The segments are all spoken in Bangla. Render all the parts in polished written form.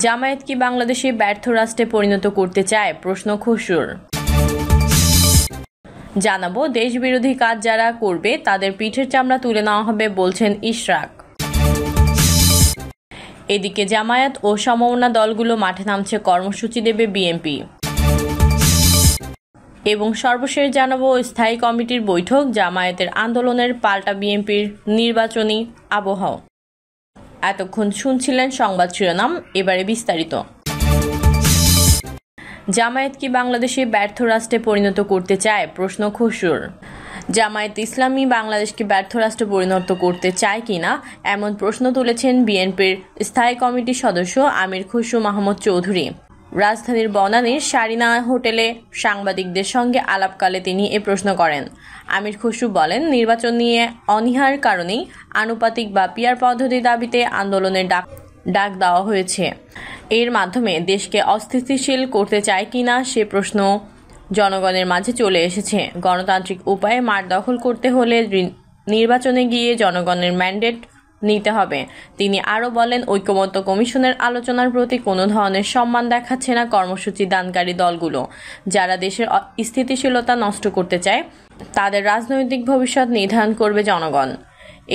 জামায়াত কি বাংলাদেশে ব্যর্থ রাষ্ট্রে পরিণত করতে চায়? প্রশ্ন খসরুর। জানাবো, দেশবিরোধী কাজ যারা করবে তাদের পিঠের চামড়া তুলে নেওয়া হবে বলছেন ইশরাক। এদিকে জামায়াত ও সমমনা দলগুলো মাঠে নামছে, কর্মসূচি দেবে বিএনপি। এবং সর্বশেষ জানাবো, স্থায়ী কমিটির বৈঠক, জামায়াতের আন্দোলনের পাল্টা বিএনপির নির্বাচনী আবহাওয়া। এতক্ষণ শুনছিলেন সংবাদ শিরোনাম, এবারে বিস্তারিত। জামায়াত কি বাংলাদেশে ব্যর্থ রাষ্ট্রে পরিণত করতে চায়? প্রশ্ন খসরুর। জামায়াত ইসলামী বাংলাদেশকে ব্যর্থ রাষ্ট্রে পরিণত করতে চায় কিনা এমন প্রশ্ন তুলেছেন বিএনপির স্থায়ী কমিটির সদস্য আমির খসরু মাহমুদ চৌধুরী। রাজধানীর বনানীর সারিনা হোটেলে সাংবাদিকদের সঙ্গে আলাপকালে তিনি এ প্রশ্ন করেন। আমির খসরু বলেন, নির্বাচন নিয়ে অনীহার কারণেই আনুপাতিক বা পিয়ার পদ্ধতি দাবিতে আন্দোলনের ডাক দেওয়া হয়েছে। এর মাধ্যমে দেশকে অস্থিতিশীল করতে চায় কিনা সে প্রশ্ন জনগণের মাঝে চলে এসেছে। গণতান্ত্রিক উপায়ে মাঠ দখল করতে হলে নির্বাচনে গিয়ে জনগণের ম্যান্ডেট নিতে হবে। তিনি আরও বলেন, ঐকমত্য কমিশনের আলোচনার প্রতি কোনো ধরনের সম্মান দেখাচ্ছে না কর্মসূচি দানকারী দলগুলো। যারা দেশের স্থিতিশীলতা নষ্ট করতে চায় তাদের রাজনৈতিক ভবিষ্যৎ নির্ধারণ করবে জনগণ।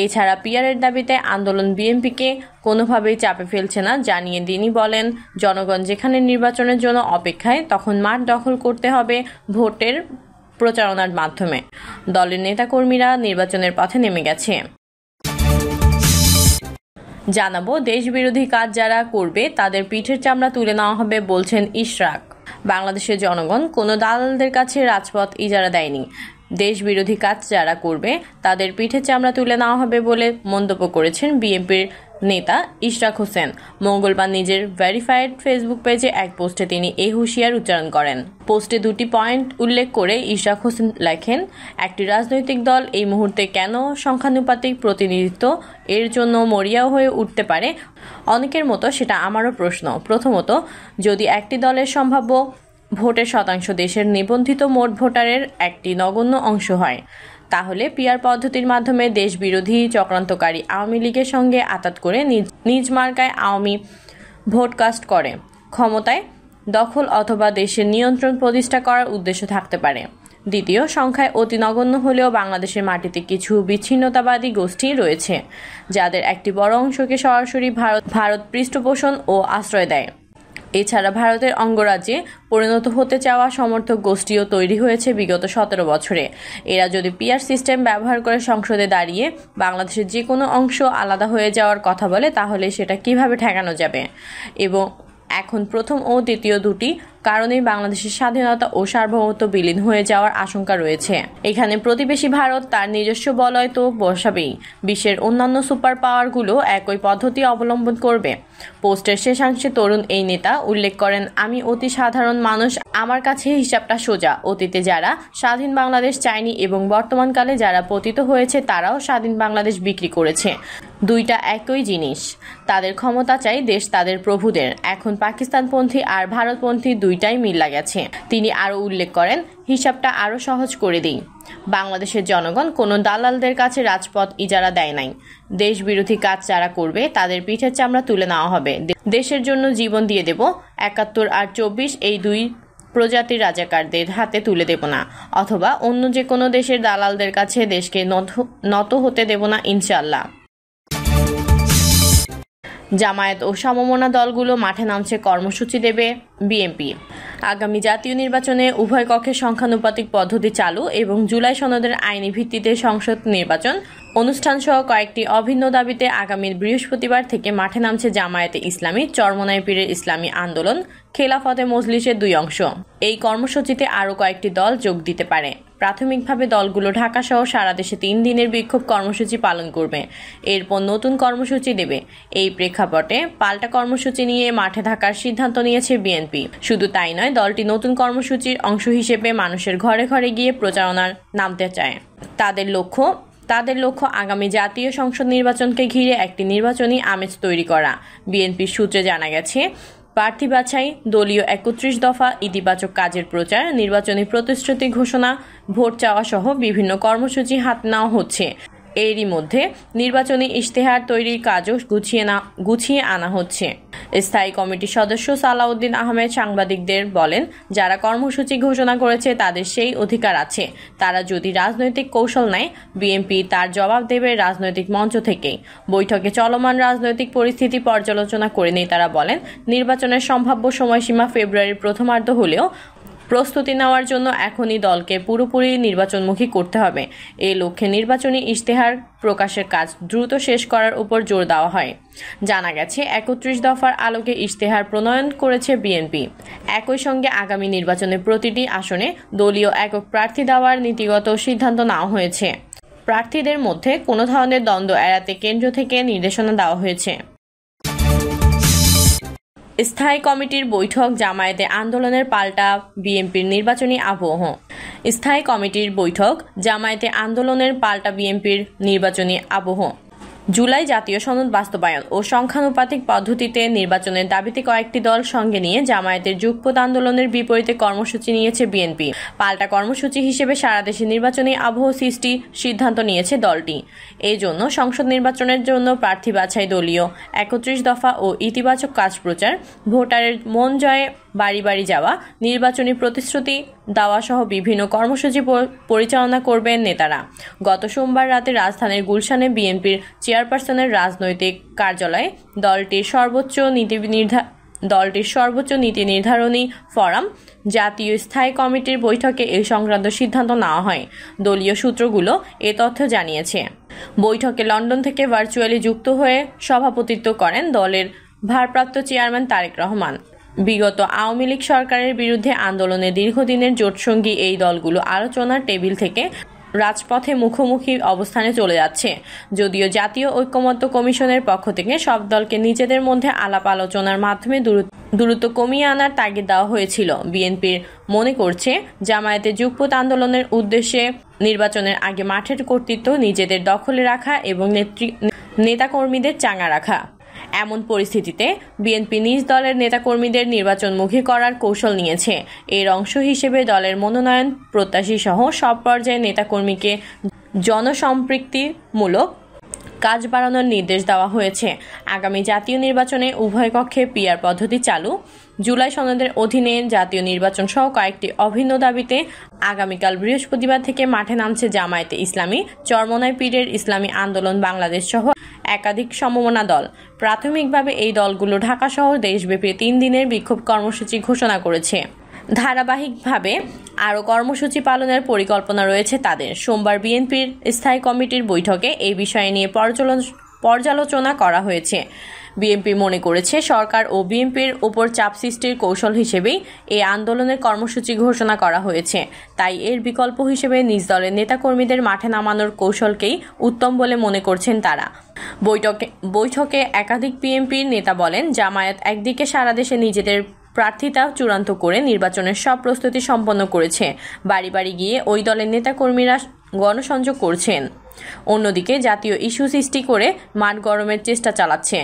এছাড়া পিয়ারের দাবিতে আন্দোলন বিএনপিকে কোনোভাবেই চাপে ফেলছে না জানিয়ে তিনি বলেন, জনগণ যেখানে নির্বাচনের জন্য অপেক্ষায়, তখন মাঠ দখল করতে হবে ভোটের প্রচারণার মাধ্যমে। দলের নেতাকর্মীরা নির্বাচনের পথে নেমে গেছে। জানাবো, দেশবিরোধী কাজ যারা করবে তাদের পিঠের চামড়া তুলে নেওয়া হবে বলছেন ইশরাক। বাংলাদেশের জনগণ কোনো দালালদের কাছে রাজপথ ইজারা দেয়নি। দেশবিরোধী কাজ যারা করবে তাদের পিঠের চামড়া তুলে নেওয়া হবে বলে মন্তব্য করেছেন বিএনপির নেতা ইশরাক হোসেন। মঙ্গলবার নিজের ভেরিফাইড ফেসবুক পেজে এক পোস্টে তিনি এই হুঁশিয়ার উচ্চারণ করেন। পোস্টে দুটি পয়েন্ট উল্লেখ করে ইশরাক হোসেন লেখেন, একটি রাজনৈতিক দল এই মুহূর্তে কেন সংখ্যানুপাতিক প্রতিনিধিত্ব এর জন্য মরিয়াও হয়ে উঠতে পারে অনেকের মতো, সেটা আমারও প্রশ্ন। প্রথমত, যদি একটি দলের সম্ভাব্য ভোটের শতাংশ দেশের নিবন্ধিত মোট ভোটারের একটি নগণ্য অংশ হয়, তাহলে পিয়ার পদ্ধতির মাধ্যমে দেশ বিরোধী চক্রান্তকারী আওয়ামী লীগের সঙ্গে আঁতাত করে নিজ মার্কায় আওয়ামী ভোট কাস্ট করে ক্ষমতায় দখল অথবা দেশের নিয়ন্ত্রণ প্রতিষ্ঠা করার উদ্দেশ্য থাকতে পারে। দ্বিতীয়, সংখ্যায় অতি নগণ্য হলেও বাংলাদেশের মাটিতে কিছু বিচ্ছিন্নতাবাদী গোষ্ঠী রয়েছে যাদের একটি বড় অংশকে সরাসরি ভারত পৃষ্ঠপোষণ ও আশ্রয় দেয়। এছাড়া ভারতের অঙ্গরাজ্যে পরিণত হতে চাওয়া সমর্থক গোষ্ঠীও তৈরি হয়েছে বিগত 17 বছরে। এরা যদি পিআর সিস্টেম ব্যবহার করে সংসদে দাঁড়িয়ে বাংলাদেশের যে কোনো অংশ আলাদা হয়ে যাওয়ার কথা বলে, তাহলে সেটা কিভাবে ঠেকানো যাবে? এবং এখন প্রথম ও দ্বিতীয় দুটি কারণেই বাংলাদেশের স্বাধীনতা ও সার্বভৌমত্ব বিলীন হয়ে যাওয়ার আশঙ্কা রয়েছে। এখানে প্রতিবেশী ভারত তার নিজস্ব বলয় তো বসাবেই, বিশ্বের অন্যান্য সুপার পাওয়ারগুলো একই পদ্ধতি অবলম্বন করবে। পোস্টের শেষাংশে তরুণ এই নেতা উল্লেখ করেন, আমি অতি সাধারণ মানুষ, আমার কাছে হিসাবটা সোজা। অতীতে যারা স্বাধীন বাংলাদেশ চায়নি এবং বর্তমানকালে যারা পতিত হয়েছে তারাও স্বাধীন বাংলাদেশ বিক্রি করেছে। দুইটা একই জিনিস। তাদের ক্ষমতা চাই, দেশ তাদের প্রভুদের। এখন পাকিস্তানপন্থী আর ভারতপন্থী দুইটাই মিল্লা গেছে। তিনি আরও উল্লেখ করেন, হিসাবটা আরও সহজ করে দিই। বাংলাদেশের জনগণ কোনো দালালদের কাছে রাজপথ ইজারা দেয় নাই। দেশ বিরোধী কাজ যারা করবে তাদের পিঠের চামড়া তুলে নেওয়া হবে। দেশের জন্য জীবন দিয়ে দেব। ৭১ আর ২৪ এই দুই প্রজাতির রাজাকারদের হাতে তুলে দেব না, অথবা অন্য যে কোনো দেশের দালালদের কাছে দেশকে নত হতে দেব না, ইনশাআল্লাহ। জামায়াত ও সমমনা দলগুলো মাঠে নামছে, কর্মসূচি দেবে বিএনপি। আগামী জাতীয় নির্বাচনে উভয় কক্ষের সংখ্যানুপাতিক পদ্ধতি চালু এবং জুলাই সনদের আইনি ভিত্তিতে সংসদ নির্বাচন অনুষ্ঠান সহ কয়েকটি অভিন্ন দাবিতে আগামী বৃহস্পতিবার থেকে মাঠে নামছে জামায়াতে ইসলামী, চরমোনাই পীরের ইসলামী আন্দোলন, খেলাফতে মজলিসের দুই অংশ। এই কর্মসূচিতে আরও কয়েকটি দল যোগ দিতে পারে। প্রাথমিকভাবে দলগুলো ঢাকা সহ সারা দেশে 3 দিনের বিক্ষোভ কর্মসূচি পালন করবে, এরপর নতুন কর্মসূচি দেবে। এই প্রেক্ষাপটে পাল্টা কর্মসূচি নিয়ে মাঠে থাকার সিদ্ধান্ত নিয়েছে বিএনপি। শুধু তাই নয়, দলটি নতুন কর্মসূচির অংশ হিসেবে মানুষের ঘরে ঘরে গিয়ে প্রচারণার নামতে চায়। তাদের লক্ষ্য আগামী জাতীয় সংসদ নির্বাচনকে ঘিরে একটি নির্বাচনী আমেজ তৈরি করা। বিএনপির সূত্রে জানা গেছে, প্রার্থী বাছাই, দলীয় ৩১ দফা ইতিবাচক কাজের প্রচার, নির্বাচনী প্রতিশ্রুতি ঘোষণা, ভোট চাওয়া সহ বিভিন্ন কর্মসূচি হাতে নেওয়া হচ্ছে। এরই মধ্যে নির্বাচনী ইশতেহার তৈরির কাজও গুছিয়ে আনা হচ্ছে। স্থায়ী কমিটির সদস্য সালাউদ্দিন আহমেদ সাংবাদিকদের বলেন, যারা কর্মসূচি ঘোষণা করেছে তাদের সেই অধিকার আছে। তারা যদি রাজনৈতিক কৌশল নেয়, বিএনপি তার জবাব দেবে রাজনৈতিক মঞ্চ থেকেই। বৈঠকে চলমান রাজনৈতিক পরিস্থিতি পর্যালোচনা করে নেতারা বলেন, নির্বাচনের সম্ভাব্য সময়সীমা ফেব্রুয়ারির প্রথমার্ধ হলেও প্রস্তুতি নেওয়ার জন্য এখনই দলকে পুরোপুরি নির্বাচনমুখী করতে হবে। এই লক্ষ্যে নির্বাচনী ইশতেহার প্রকাশের কাজ দ্রুত শেষ করার উপর জোর দেওয়া হয়। জানা গেছে, 31 দফার আলোকে ইশতেহার প্রণয়ন করেছে বিএনপি। একই সঙ্গে আগামী নির্বাচনে প্রতিটি আসনে দলীয় একক প্রার্থী দেওয়ার নীতিগত সিদ্ধান্ত নেওয়া হয়েছে। প্রার্থীদের মধ্যে কোনো ধরনের দ্বন্দ্ব এড়াতে কেন্দ্র থেকে নির্দেশনা দেওয়া হয়েছে। স্থায়ী কমিটির বৈঠক, জামায়াতে আন্দোলনের পাল্টা বিএনপির নির্বাচনী আবহ। স্থায়ী কমিটির বৈঠক, জামায়াতে আন্দোলনের পাল্টা বিএনপির নির্বাচনী আবহ। জুলাই জাতীয় সনদ বাস্তবায়ন ও সংখ্যানুপাতিক পদ্ধতিতে নির্বাচনের দাবিতে কয়েকটি দল সঙ্গে নিয়ে জামায়াতের যুগপৎ আন্দোলনের বিপরীতে কর্মসূচি নিয়েছে বিএনপি। পাল্টা কর্মসূচি হিসেবে সারা দেশে নির্বাচনী আবহ সৃষ্টির সিদ্ধান্ত নিয়েছে দলটি। এই জন্য সংসদ নির্বাচনের জন্য প্রার্থী বাছাই, দলীয় 31 দফা ও ইতিবাচক কাজ প্রচার, ভোটারের মন জয়ে বাড়ি বাড়ি যাওয়া, নির্বাচনী প্রতিশ্রুতি দেওয়া সহ বিভিন্ন কর্মসূচি পরিচালনা করবেন নেতারা। গত সোমবার রাতে রাজধানীর গুলশানে বিএনপির চেয়ারপারসনের রাজনৈতিক কার্যালয়ে দলটির সর্বোচ্চ নীতি নির্ধারণী ফোরাম, জাতীয় স্থায়ী কমিটির বৈঠকে এই সংক্রান্ত সিদ্ধান্ত নেওয়া হয়। দলীয় সূত্রগুলো এ তথ্য জানিয়েছে। বৈঠকে লন্ডন থেকে ভার্চুয়ালি যুক্ত হয়ে সভাপতিত্ব করেন দলের ভারপ্রাপ্ত চেয়ারম্যান তারেক রহমান। বিগত আওয়ামী লীগ সরকারের বিরুদ্ধে আন্দোলনে দীর্ঘদিনের জোটসঙ্গী এই দলগুলো আলোচনার টেবিল থেকে রাজপথে মুখোমুখি অবস্থানে চলে যাচ্ছে। যদিও জাতীয় ঐকমত্য কমিশনের পক্ষ থেকে সব দলকে নিজেদের মধ্যে আলাপ আলোচনার মাধ্যমে দূরত্ব কমিয়ে আনার তাগিদ দেওয়া হয়েছিল, বিএনপির মনে করছে জামায়াতের যুগপৎ আন্দোলনের উদ্দেশ্যে নির্বাচনের আগে মাঠের কর্তৃত্ব নিজেদের দখলে রাখা এবং নেতাকর্মীদের চাঙা রাখা। এমন পরিস্থিতিতে বিএনপি নিজ দলের নেতাকর্মীদের নির্বাচনমুখী করার কৌশল নিয়েছে। এর অংশ হিসেবে দলের মনোনয়ন প্রত্যাশী সহ সব পর্যায়ের নেতাকর্মীকে জনসম্পৃক্তিমূলক কাজ বাড়ানোর নির্দেশ দেওয়া হয়েছে। আগামী জাতীয় নির্বাচনে উভয় কক্ষে পিআর পদ্ধতি চালু, জুলাই সনদের অধীনে জাতীয় নির্বাচন সহ কয়েকটি অভিন্ন দাবিতে আগামীকাল বৃহস্পতিবার থেকে মাঠে নামছে জামায়াতে ইসলামী, চরমোনাই পীরের ইসলামী আন্দোলন বাংলাদেশ সহ একাধিক সমমনা দল। প্রাথমিকভাবে এই দলগুলো ঢাকা সহ দেশব্যাপী 3 দিনের বিক্ষোভ কর্মসূচি ঘোষণা করেছে। ধারাবাহিকভাবে আরও কর্মসূচি পালনের পরিকল্পনা রয়েছে তাদের। সোমবার বিএনপির স্থায়ী কমিটির বৈঠকে এই বিষয়ে নিয়ে পর্যালোচনা করা হয়েছে। বিএনপি মনে করেছে, সরকার ও বিএনপির উপর চাপ সৃষ্টির কৌশল হিসেবেই এই আন্দোলনের কর্মসূচি ঘোষণা করা হয়েছে। তাই এর বিকল্প হিসেবে নিজ দলের নেতাকর্মীদের মাঠে নামানোর কৌশলকেই উত্তম বলে মনে করছেন তারা। বৈঠকে একাধিক বিএনপির নেতা বলেন, জামায়াত একদিকে সারা দেশে নিজেদের প্রার্থিতা চূড়ান্ত করে নির্বাচনের সব প্রস্তুতি সম্পন্ন করেছে, বাড়ি বাড়ি গিয়ে ওই দলের নেতাকর্মীরা গণসংযোগ করছেন। অন্যদিকে জাতীয় ইস্যু সৃষ্টি করে মাঠ গরমের চেষ্টা চালাচ্ছে।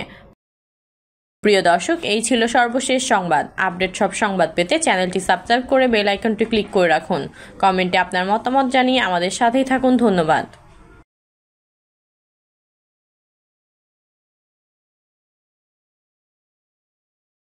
প্রিয় দর্শক, এই ছিল সর্বশেষ সংবাদ। আপডেট সব সংবাদ পেতে চ্যানেলটি সাবস্ক্রাইব করে বেল আইকনটি ক্লিক করে রাখুন। কমেন্টে আপনার মতামত জানিয়ে আমাদের সাথেই থাকুন। ধন্যবাদ।